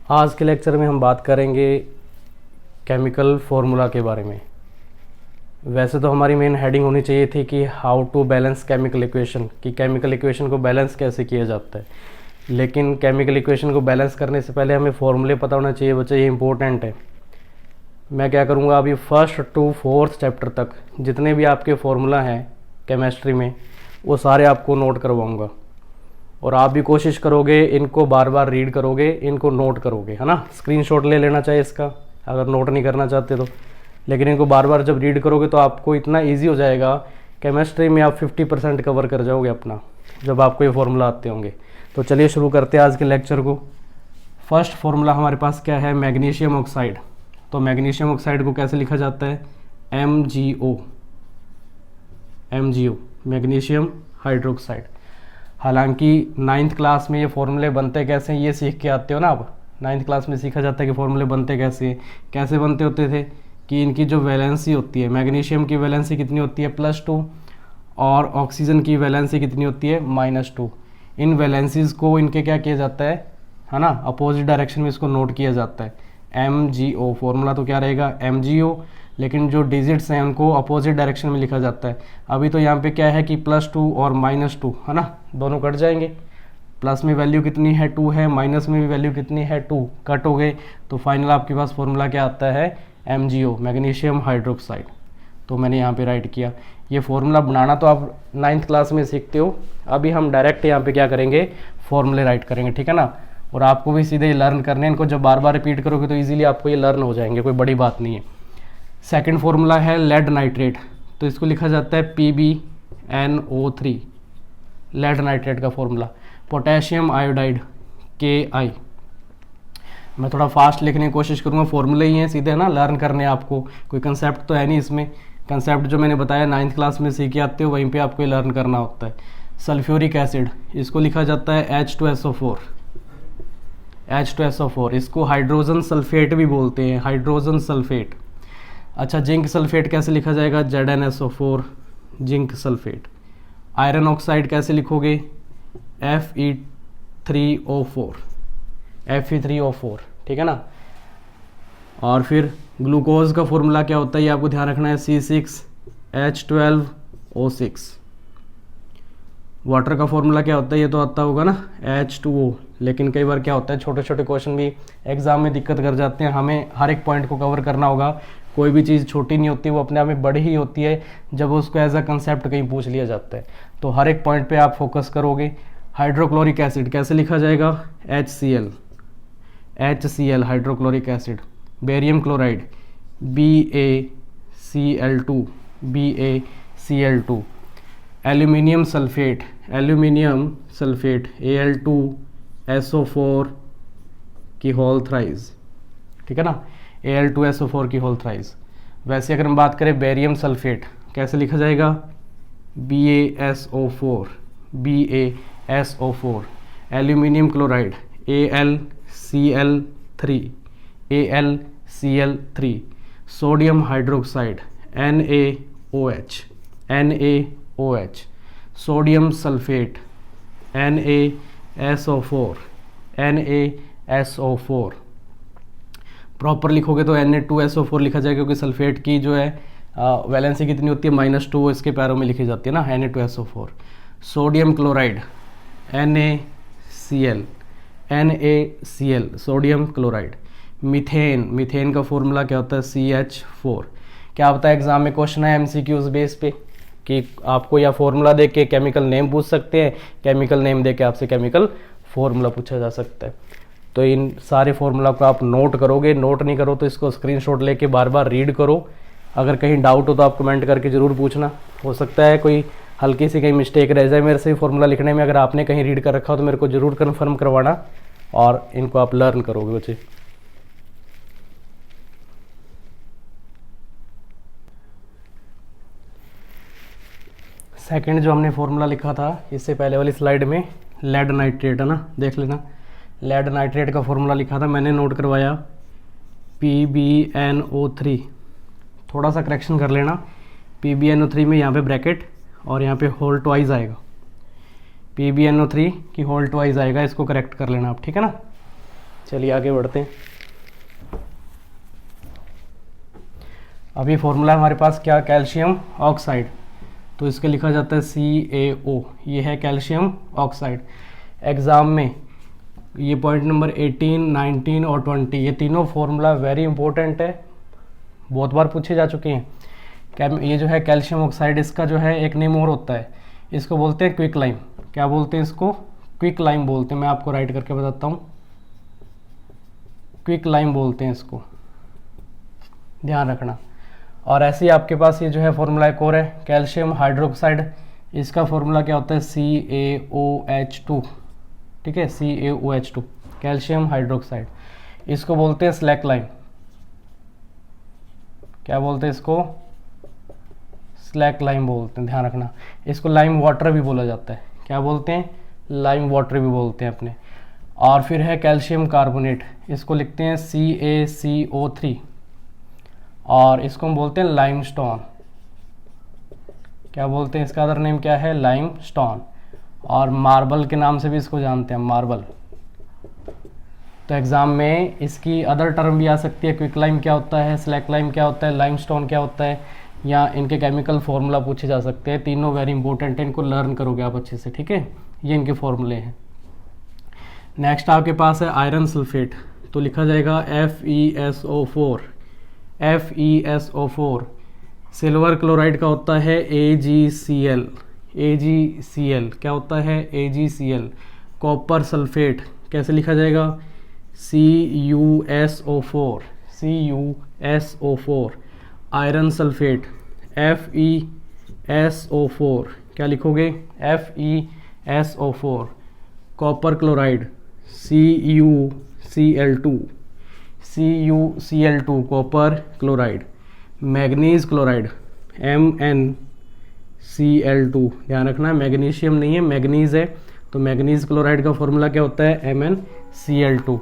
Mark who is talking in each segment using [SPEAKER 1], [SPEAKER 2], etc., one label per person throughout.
[SPEAKER 1] आज के लेक्चर में हम बात करेंगे केमिकल फार्मूला के बारे में। वैसे तो हमारी मेन हेडिंग होनी चाहिए थी कि how to balance chemical equation, कि केमिकल इक्वेशन को बैलेंस कैसे किया जाता है। लेकिन केमिकल इक्वेशन को बैलेंस करने से पहले हमें फॉर्मूले पता होना चाहिए बच्चे, ये इंपॉर्टेंट है। मैं क्या करूँगा, अभी फर्स्ट टू फोर्थ चैप्टर तक जितने भी आपके फॉर्मूला हैं केमिस्ट्री में वो सारे आपको नोट करवाऊँगा, और आप भी कोशिश करोगे इनको बार बार रीड करोगे, इनको नोट करोगे, है ना। स्क्रीनशॉट ले लेना चाहिए इसका अगर नोट नहीं करना चाहते तो, लेकिन इनको बार बार जब रीड करोगे तो आपको इतना इजी हो जाएगा, केमिस्ट्री में आप 50% कवर कर जाओगे अपना जब आपको ये फार्मूला आते होंगे। तो चलिए शुरू करते हैं आज के लेक्चर को। फर्स्ट फार्मूला हमारे पास क्या है, मैग्नीशियम ऑक्साइड। तो मैग्नीशियम ऑक्साइड को कैसे लिखा जाता है, MgO, मैग्नीशियम हाइड्रोक्साइड। हालांकि 9th क्लास में ये फॉर्मूले बनते कैसे हैं ये सीख के आते हो ना आप। 9th क्लास में सीखा जाता है कि फॉर्मूले बनते कैसे हैं। कैसे बनते होते थे कि इनकी जो वैलेंसी होती है, मैग्नीशियम की वैलेंसी कितनी होती है, +2, और ऑक्सीजन की वैलेंसी कितनी होती है, -2। इन वैलेंसीज को इनके क्या किया जाता है ना, अपोजिट डायरेक्शन में इसको नोट किया जाता है। MgO फॉर्मूला तो क्या रहेगा, MgO, लेकिन जो डिजिट्स हैं उनको अपोजिट डायरेक्शन में लिखा जाता है। अभी तो यहाँ पे क्या है कि +2 और -2 है ना, दोनों कट जाएंगे। प्लस में वैल्यू कितनी है, 2 है, माइनस में भी वैल्यू कितनी है, 2, कट हो गए। तो फाइनल आपके पास फॉर्मूला क्या आता है, MgO, मैग्नीशियम हाइड्रोक्साइड। तो मैंने यहाँ पे राइट किया। ये फॉर्मूला बनाना तो आप 9th क्लास में सीखते हो। अभी हम डायरेक्ट यहाँ पे क्या करेंगे, फॉर्मूले राइट करेंगे, ठीक है ना। और आपको भी सीधे लर्न करने हैं, इनको जब बार बार रिपीट करोगे तो ईजिली आपको ये लर्न हो जाएंगे, कोई बड़ी बात नहीं है। सेकेंड फॉर्मूला है लेड नाइट्रेट। तो इसको लिखा जाता है PbNO3, लेड नाइट्रेट का फॉर्मूला। Potassium iodide, Ki। मैं थोड़ा फास्ट लिखने की कोशिश करूँगा, फॉर्मूले ही हैं सीधे ना, लर्न करने आपको, कोई कंसेप्ट तो है नहीं इसमें। कंसेप्ट जो मैंने बताया 9th क्लास में सीख के आते हो, वहीं पे आपको लर्न करना होता है। सल्फ्यूरिक एसिड, इसको लिखा जाता है H2SO4। इसको हाइड्रोजन सल्फेट भी बोलते हैं, हाइड्रोजन सल्फेट। अच्छा, जिंक सल्फेट कैसे लिखा जाएगा, ZnSO4, zinc sulphate. Iron oxide कैसे लिखोगे, Fe3O4, ठीक है ना। और फिर ग्लूकोज का फॉर्मूला क्या होता है ये आपको ध्यान रखना है, C6H12O6। वाटर का फॉर्मूला क्या होता है ये तो आता होगा ना, H2O। लेकिन कई बार क्या होता है, छोटे छोटे क्वेश्चन भी एग्जाम में दिक्कत कर जाते हैं, हमें हर एक पॉइंट को कवर करना होगा। कोई भी चीज़ छोटी नहीं होती, वो अपने आप में बड़ी ही होती है जब उसको एज अ कंसेप्ट कहीं पूछ लिया जाता है। तो हर एक पॉइंट पे आप फोकस करोगे। हाइड्रोक्लोरिक एसिड कैसे लिखा जाएगा, HCl, hydrochloric acid. Barium chloride, BaCl2। Aluminium sulphate, Al2SO4 की होल थ्राइस, ठीक है ना, Al2SO4 की होल थ्राइस। वैसे अगर हम बात करें बेरियम सल्फेट कैसे लिखा जाएगा, BaSO4। Aluminium chloride, AlCl3। Sodium hydroxide, NaOH। Sodium sulphate, NaSO4। Proper लिखोगे तो Na2SO4 लिखा जाएगा, क्योंकि सल्फेट की जो है वैलेंसी कितनी होती है, -2, इसके पैरों में लिखी जाती है ना, Na2SO4। Sodium chloride, NaCl, sodium chloride. Methane का फॉर्मूला क्या होता है, CH4। क्या होता है, एग्जाम में क्वेश्चन है MCQs बेस पे कि आपको या फॉर्मूला दे के केमिकल नेम पूछ सकते हैं, केमिकल नेम दे के आपसे केमिकल फॉर्मूला पूछा जा सकता है। तो इन सारे फॉर्मूला को आप नोट करोगे, नोट नहीं करो तो इसको स्क्रीनशॉट लेके बार बार रीड करो। अगर कहीं डाउट हो तो आप कमेंट करके ज़रूर पूछना, हो सकता है कोई हल्की सी कहीं मिस्टेक रह जाए मेरे से फॉर्मूला लिखने में। अगर आपने कहीं रीड कर रखा हो तो मेरे को ज़रूर कन्फर्म करवाना, और इनको आप लर्न करोगे बच्चे। सेकंड जो हमने फॉर्मूला लिखा था इससे पहले वाली स्लाइड में, लेड नाइट्रेट है ना, देख लेना। लेड नाइट्रेट का फॉर्मूला लिखा था, मैंने नोट करवाया PbNO3। थोड़ा सा करेक्शन कर लेना, PbNO3 में यहाँ पे ब्रैकेट और यहाँ पे होल ट्वाइस आएगा, PbNO3 की होल ट्वाइस आएगा, इसको करेक्ट कर लेना आप, ठीक है ना। चलिए आगे बढ़ते हैं। अभी फॉर्मूला हमारे पास क्या, कैल्शियम ऑक्साइड, तो इसके लिखा जाता है CaO, ये है कैल्शियम ऑक्साइड। एग्ज़ाम में ये पॉइंट नंबर 18, 19 और 20 ये तीनों फॉर्मूला वेरी इंपॉर्टेंट है, बहुत बार पूछे जा चुके हैं। ये जो है कैल्शियम ऑक्साइड, इसका जो है एक नेम और होता है, इसको बोलते हैं क्विक लाइम। क्या बोलते हैं इसको? क्विक लाइम बोलते हैं। मैं आपको राइट करके बताता हूँ, क्विक लाइम बोलते हैं इसको, ध्यान रखना। और ऐसे ही आपके पास ये जो है फॉर्मूला एक और है, कैल्शियम हाइड्रोक्साइड, इसका फॉर्मूला क्या होता है? CaOH2, ठीक है, CaOH2, कैल्शियम हाइड्रोक्साइड। इसको बोलते हैं स्लैक लाइम। क्या बोलते हैं इसको? स्लैक लाइम बोलते हैं, ध्यान रखना। इसको लाइम वाटर भी बोला जाता है। क्या बोलते हैं? लाइम वाटर भी बोलते हैं अपने। और फिर है कैल्शियम कार्बोनेट, इसको लिखते हैं CaCO3, और इसको हम बोलते हैं लाइमस्टोन। क्या बोलते हैं? इसका अदर नेम क्या है? लाइमस्टोन। और मार्बल के नाम से भी इसको जानते हैं, मार्बल। तो एग्ज़ाम में इसकी अदर टर्म भी आ सकती है, क्विक लाइम क्या होता है, स्लैक लाइम क्या होता है, लाइमस्टोन क्या होता है, या इनके केमिकल फार्मूला पूछे जा सकते हैं। तीनों वेरी इंपॉर्टेंट है, इनको लर्न करोगे आप अच्छे से, ठीक है। ये इनके फॉर्मूले हैं। नेक्स्ट आपके पास है आयरन सल्फेट, तो लिखा जाएगा FeSO4, FeSO4। सिल्वर क्लोराइड का होता है AgCl, AgCl क्या होता है? AgCl। कॉपर सल्फेट कैसे लिखा जाएगा? CuSO4, CuSO4। Iron sulphate FeSO4, क्या लिखोगे? FeSO4। Copper chloride CuCl2, CuCl2 copper chloride. Manganese chloride MnCl2, ध्यान रखना मैग्नीशियम नहीं है, मैग्नीज है, तो मैग्नीज क्लोराइड का फॉर्मूला क्या होता है? MnCl2।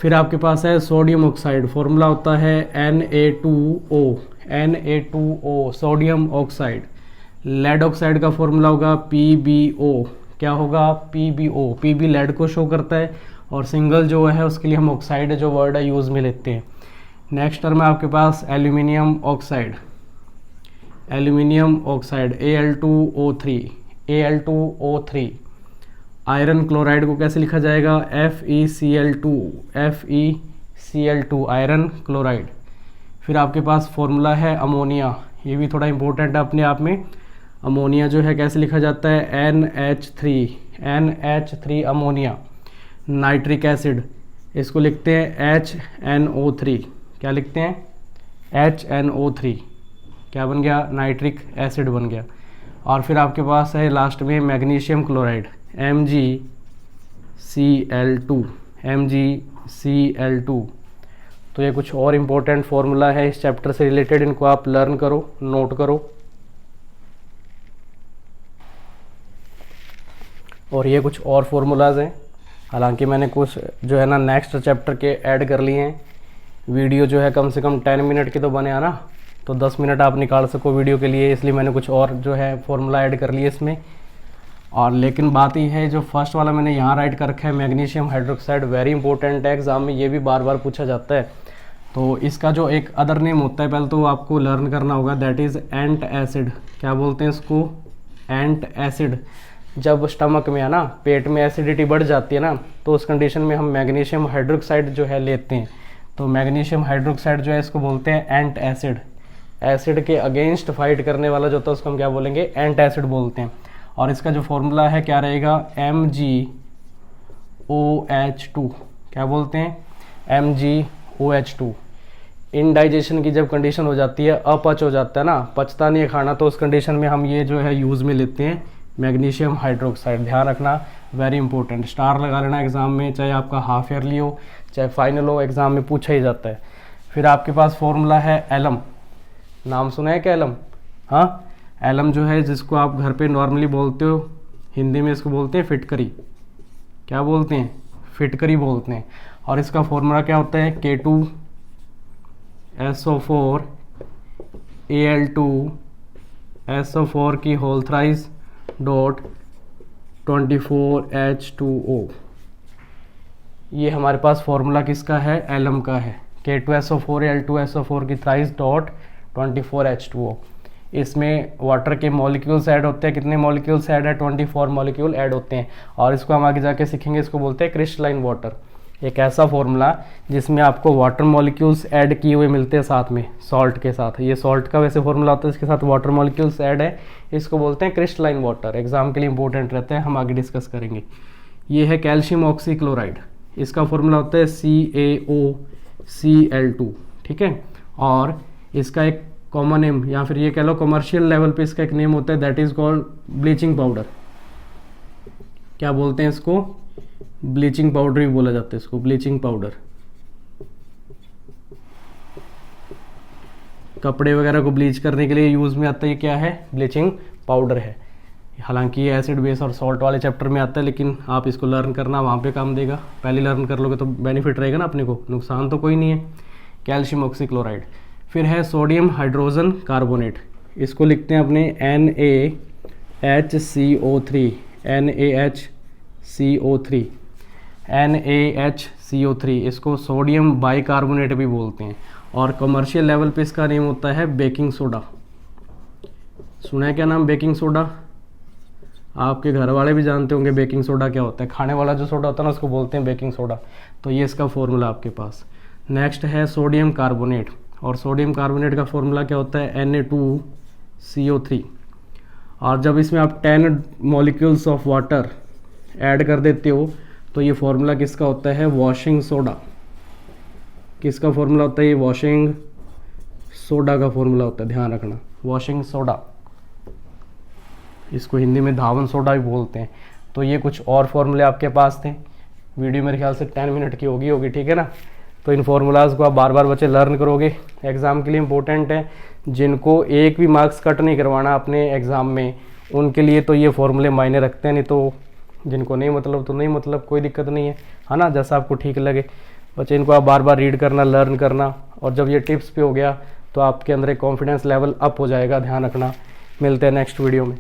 [SPEAKER 1] फिर आपके पास है सोडियम ऑक्साइड, फॉर्मूला होता है Na2O, Na2O sodium oxide. Lead oxide का फॉर्मूला होगा PbO, क्या होगा? PbO। Pb लेड को शो करता है, और सिंगल जो है उसके लिए हम ऑक्साइड जो वर्ड है यूज़ में लेते हैं। नेक्स्ट टर्म है आपके पास aluminium oxide, aluminium oxide Al2O3, Al2O3। Iron chloride को कैसे लिखा जाएगा? FeCl2, FeCl2 iron chloride. फिर आपके पास फॉर्मूला है अमोनिया, ये भी थोड़ा इंपॉर्टेंट है अपने आप में। अमोनिया जो है कैसे लिखा जाता है? NH3 ammonia. नाइट्रिक एसिड, इसको लिखते हैं HNO3, क्या लिखते हैं? HNO3, क्या बन गया? नाइट्रिक एसिड बन गया। और फिर आपके पास है लास्ट में मैग्नीशियम क्लोराइड MgCl2, MgCl2। तो ये कुछ और इम्पोर्टेंट फॉर्मूला है इस चैप्टर से रिलेटेड, इनको आप लर्न करो, नोट करो। और ये कुछ और फार्मूलाज हैं, हालांकि मैंने कुछ जो है ना नेक्स्ट चैप्टर के ऐड कर लिए हैं। वीडियो जो है कम से कम 10 मिनट की तो बने ना, तो 10 मिनट आप निकाल सको वीडियो के लिए, इसलिए मैंने कुछ और जो है फॉर्मूला ऐड कर लिए इसमें। और लेकिन बात ये है, जो फर्स्ट वाला मैंने यहाँ राइट कर रखा है मैग्नीशियम हाइड्रोक्साइड, वेरी इंपॉर्टेंट है, एग्जाम में ये भी बार बार पूछा जाता है। तो इसका जो एक अदर नेम होता है पहले तो आपको लर्न करना होगा, दैट इज़ एंट एसिड। क्या बोलते हैं इसको? एंट एसिड। जब स्टमक में है ना, पेट में एसिडिटी बढ़ जाती है ना, तो उस कंडीशन में हम मैग्नीशियम हाइड्रोक्साइड जो है लेते हैं। तो मैग्नीशियम हाइड्रोक्साइड जो है इसको बोलते हैं एंट एसिड। एसिड के अगेंस्ट फाइट करने वाला जो होता है उसको हम क्या बोलेंगे? एंट एसिड बोलते हैं। और इसका जो फॉर्मूला है क्या रहेगा? MgOH2, क्या बोलते हैं? MgOH2। इनडाइजेशन की जब कंडीशन हो जाती है, अपच हो जाता है ना, पचता नहीं है खाना, तो उस कंडीशन में हम ये जो है यूज़ में लेते हैं मैग्नीशियम हाइड्रोक्साइड। ध्यान रखना, वेरी इंपॉर्टेंट, स्टार लगा लेना एग्जाम में, चाहे आपका हाफ ईयरली हो चाहे फाइनल हो, एग्जाम में पूछा ही जाता है। फिर आपके पास फॉर्मूला है एलम, नाम सुना है क्या एलम? हाँ, एलम जो है जिसको आप घर पे नॉर्मली बोलते हो, हिंदी में इसको बोलते हैं फिटकरी। क्या बोलते हैं? फिटकरी बोलते हैं। और इसका फॉर्मूला क्या होता है? K2SO4 Al2SO4 की होल थ्राइस डॉट 24H2O। ये हमारे पास फॉर्मूला किसका है, एलम का है, K2SO4 L2SO4 की थ्राइस डॉट 24H2O। इसमें वाटर के मॉलिक्यूल्स ऐड होते हैं, कितने मॉलिक्यूल्स ऐड है, 24 मॉलिक्यूल ऐड होते हैं। और इसको हम आगे जाके सीखेंगे, इसको बोलते हैं क्रिस्टलाइन वाटर। एक ऐसा फॉर्मूला जिसमें आपको वाटर मॉलिक्यूल्स ऐड किए हुए मिलते हैं साथ में सॉल्ट के साथ। ये सॉल्ट का वैसे फॉर्मूला होता है, इसके साथ वाटर मॉलिक्यूल्स ऐड है, इसको बोलते हैं क्रिस्टलाइन वाटर। एग्जाम के लिए इंपॉर्टेंट रहता है, हम आगे डिस्कस करेंगे। ये है कैल्शियम ऑक्सीक्लोराइड, इसका फॉर्मूला होता है CaOCl2, ठीक है। और इसका एक कॉमन नेम या फिर ये कह लो कमर्शियल लेवल पे इसका एक नेम होता है, that is called bleaching powder. क्या बोलते हैं इसको, ब्लीचिंग पाउडर भी बोला जाता है इसको, ब्लीचिंग पाउडर। कपड़े वगैरह को ब्लीच करने के लिए यूज में आता है, ये क्या है, ब्लीचिंग पाउडर है। हालांकि ये एसिड बेस और सॉल्ट वाले चैप्टर में आता है, लेकिन आप इसको लर्न करना वहाँ पे काम देगा। पहले लर्न कर लोगे तो बेनिफिट रहेगा ना अपने को, नुकसान तो कोई नहीं है। Calcium oxychloride. फिर है सोडियम हाइड्रोजन कार्बोनेट, इसको लिखते हैं अपने NaHCO3, NaHCO3, NaHCO3, इसको सोडियम बाइकार्बोनेट भी बोलते हैं। और कमर्शियल लेवल पे इसका नेम होता है बेकिंग सोडा। सुना है क्या नाम, बेकिंग सोडा? आपके घर वाले भी जानते होंगे बेकिंग सोडा क्या होता है, खाने वाला जो सोडा होता है ना उसको बोलते हैं बेकिंग सोडा। तो ये इसका फॉर्मूला आपके पास। नेक्स्ट है सोडियम कार्बोनेट, और सोडियम कार्बोनेट का फॉर्मूला क्या होता है, Na2CO3। और जब इसमें आप 10 मॉलिक्यूल्स ऑफ वाटर ऐड कर देते हो तो ये फॉर्मूला किसका होता है, वॉशिंग सोडा। किसका फॉर्मूला होता है, ये वॉशिंग सोडा का फॉर्मूला होता है, ध्यान रखना, वॉशिंग सोडा। इसको हिंदी में धावन सोडा भी बोलते हैं। तो ये कुछ और फॉर्मूले आपके पास थे। वीडियो मेरे ख्याल से 10 मिनट की होगी, ठीक है ना। तो इन फॉर्मूलाज को आप बार बार बच्चे लर्न करोगे, एग्ज़ाम के लिए इंपॉर्टेंट है। जिनको एक भी मार्क्स कट नहीं करवाना अपने एग्ज़ाम में, उनके लिए तो ये फॉर्मूले मायने रखते हैं, नहीं तो जिनको नहीं मतलब तो नहीं मतलब, कोई दिक्कत नहीं है ना, जैसा आपको ठीक लगे। बच्चे इनको आप बार बार रीड करना, लर्न करना, और जब ये टिप्स पे हो गया तो आपके अंदर एक कॉन्फिडेंस लेवल अप हो जाएगा, ध्यान रखना। मिलते हैं नेक्स्ट वीडियो में।